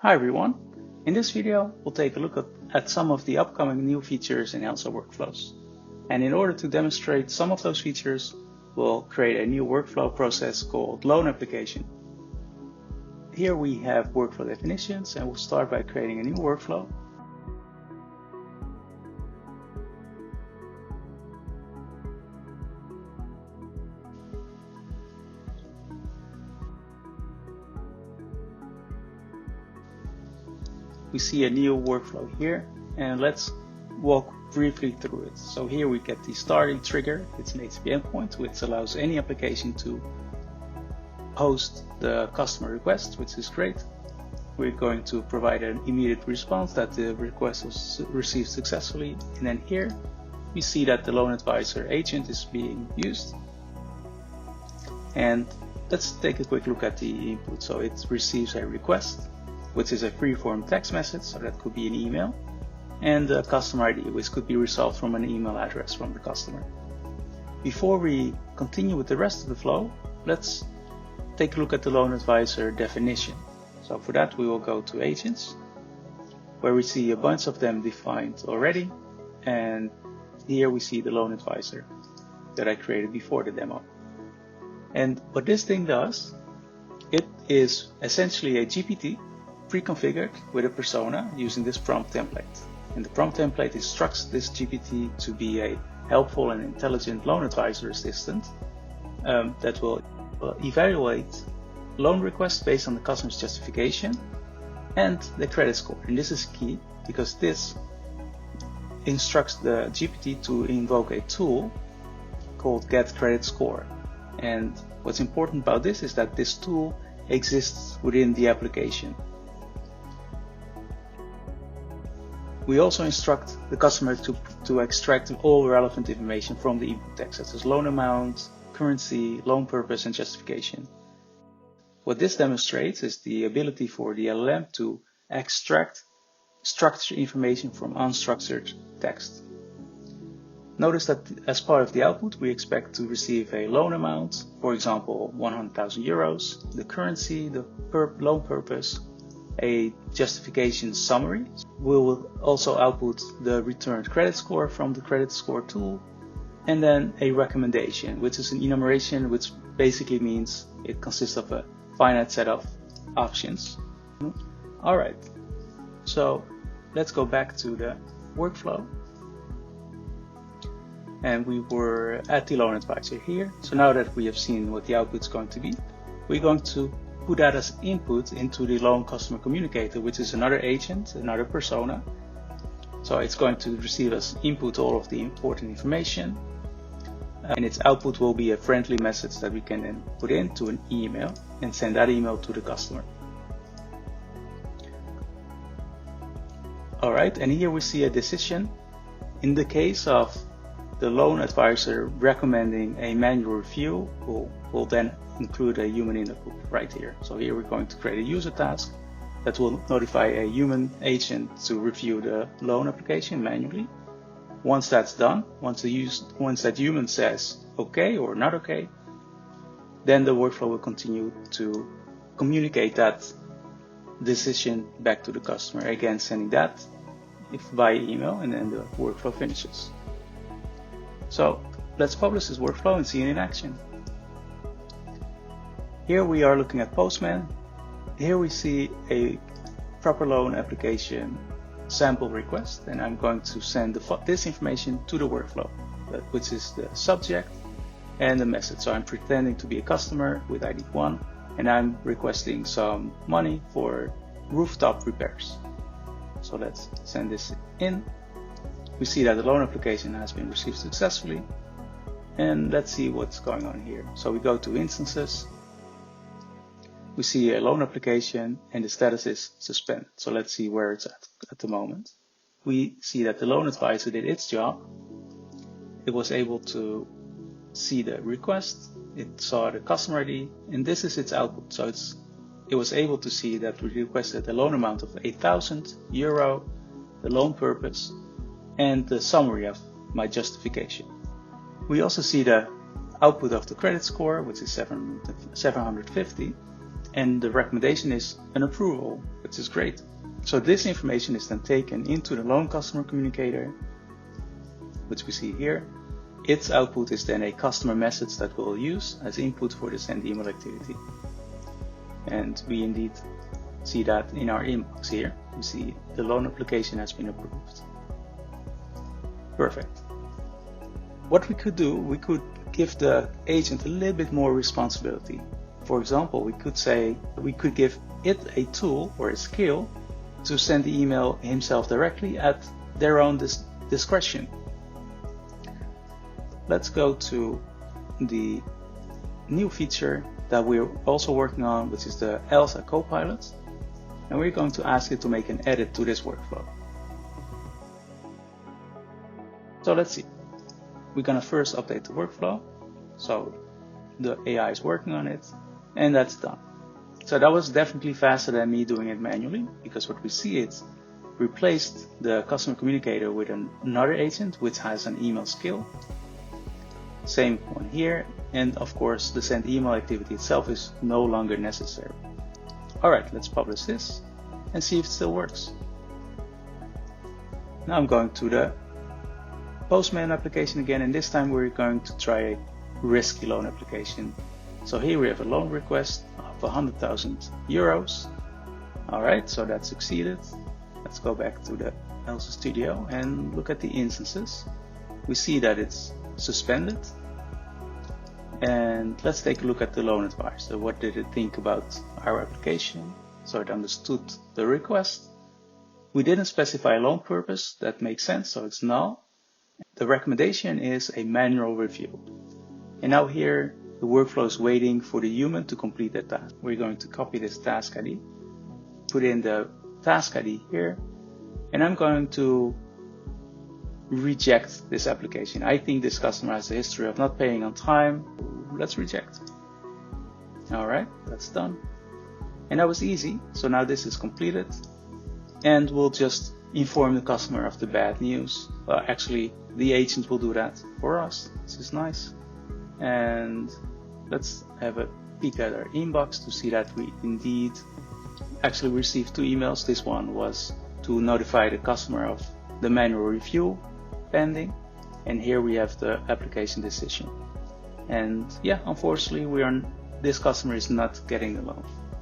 Hi everyone! In this video, we'll take a look at some of the upcoming new features in Elsa workflows. And in order to demonstrate some of those features, we'll create a new workflow process called loan application. Here we have workflow definitions, and we'll start by creating a new workflow. We see a new workflow here, and let's walk briefly through it. So here we get the starting trigger. It's an HTTP endpoint, which allows any application to host the customer request, which is great. We're going to provide an immediate response that the request was received successfully. And then here we see that the loan advisor agent is being used. And let's take a quick look at the input. So it receives a request, which is a free-form text message, so that could be an email, and the customer ID, which could be resolved from an email address from the customer. Before we continue with the rest of the flow, let's take a look at the loan advisor definition. So for that, we will go to agents, where we see a bunch of them defined already, and here we see the loan advisor that I created before the demo. And what this thing does, it is essentially a GPT pre-configured with a persona using this prompt template. And the prompt template instructs this GPT to be a helpful and intelligent loan advisor assistant that will evaluate loan requests based on the customer's justification and the credit score. And this is key because this instructs the GPT to invoke a tool called getCreditScore. And what's important about this is that this tool exists within the application. We also instruct the customer to extract all relevant information from the input text, such as loan amount, currency, loan purpose, and justification. What this demonstrates is the ability for the LLM to extract structured information from unstructured text. Notice that as part of the output, we expect to receive a loan amount, for example, 100,000 euros, the currency, the loan purpose, a justification summary. We will also output the returned credit score from the credit score tool, and then a recommendation, which is an enumeration, which basically means it consists of a finite set of options. All right, so let's go back to the workflow. And we were at the loan advisor here. So now that we have seen what the output is going to be, we're going to put that as input into the loan customer communicator, which is another agent, another persona. So it's going to receive as input all of the important information, and its output will be a friendly message that we can then put into an email and send that email to the customer. All right, and here we see a decision. In the case of the loan advisor recommending a manual review, we'll then include a human in the loop right here. So here we're going to create a user task that will notify a human agent to review the loan application manually. Once that's done, once that human says okay or not okay, then the workflow will continue to communicate that decision back to the customer, again sending that via email, and then the workflow finishes. So let's publish this workflow and see it in action. Here we are looking at Postman. Here we see a proper loan application sample request, and I'm going to send this information to the workflow, which is the subject and the message. So I'm pretending to be a customer with ID 1, and I'm requesting some money for rooftop repairs. So let's send this in. We see that the loan application has been received successfully, and let's see what's going on here. So we go to instances. We see a loan application and the status is suspended. So let's see where it's at the moment. We see that the loan advisor did its job. It was able to see the request. It saw the customer ID, and this is its output. So it was able to see that we requested a loan amount of 8,000 euro, the loan purpose, and the summary of my justification. We also see the output of the credit score, which is 750. and the recommendation is an approval, which is great. So this information is then taken into the loan customer communicator, which we see here. Its output is then a customer message that we'll use as input for the send email activity. And we indeed see that in our inbox here. We see the loan application has been approved. Perfect. What we could do, we could give the agent a little bit more responsibility. For example, we could give it a tool or a skill to send the email himself directly at their own discretion. Let's go to the new feature that we're also working on, which is the Elsa Copilot. And we're going to ask it to make an edit to this workflow. So let's see. We're going to first update the workflow. So the AI is working on it, and that's done. So that was definitely faster than me doing it manually, because what we see is replaced the customer communicator with another agent which has an email skill. Same one here, and of course the send email activity itself is no longer necessary. Alright, let's publish this and see if it still works. Now I'm going to the Postman application again, and this time we're going to try a risky loan application. So here we have a loan request of 100,000 euros. Alright, so that succeeded. Let's go back to the Elsa Studio and look at the instances. We see that it's suspended. And let's take a look at the loan advisor. What did it think about our application? So it understood the request. We didn't specify a loan purpose. That makes sense, so it's null. The recommendation is a manual review. And now here, the workflow is waiting for the human to complete that task. We're going to copy this task ID, put in the task ID here, and I'm going to reject this application. I think this customer has a history of not paying on time. Let's reject. Alright, that's done. And that was easy. So now this is completed, and we'll just inform the customer of the bad news. Actually, the agent will do that for us. This is nice. And let's have a peek at our inbox to see that we indeed actually received 2 emails. This one was to notify the customer of the manual review pending, and here we have the application decision. And yeah, unfortunately this customer is not getting the loan.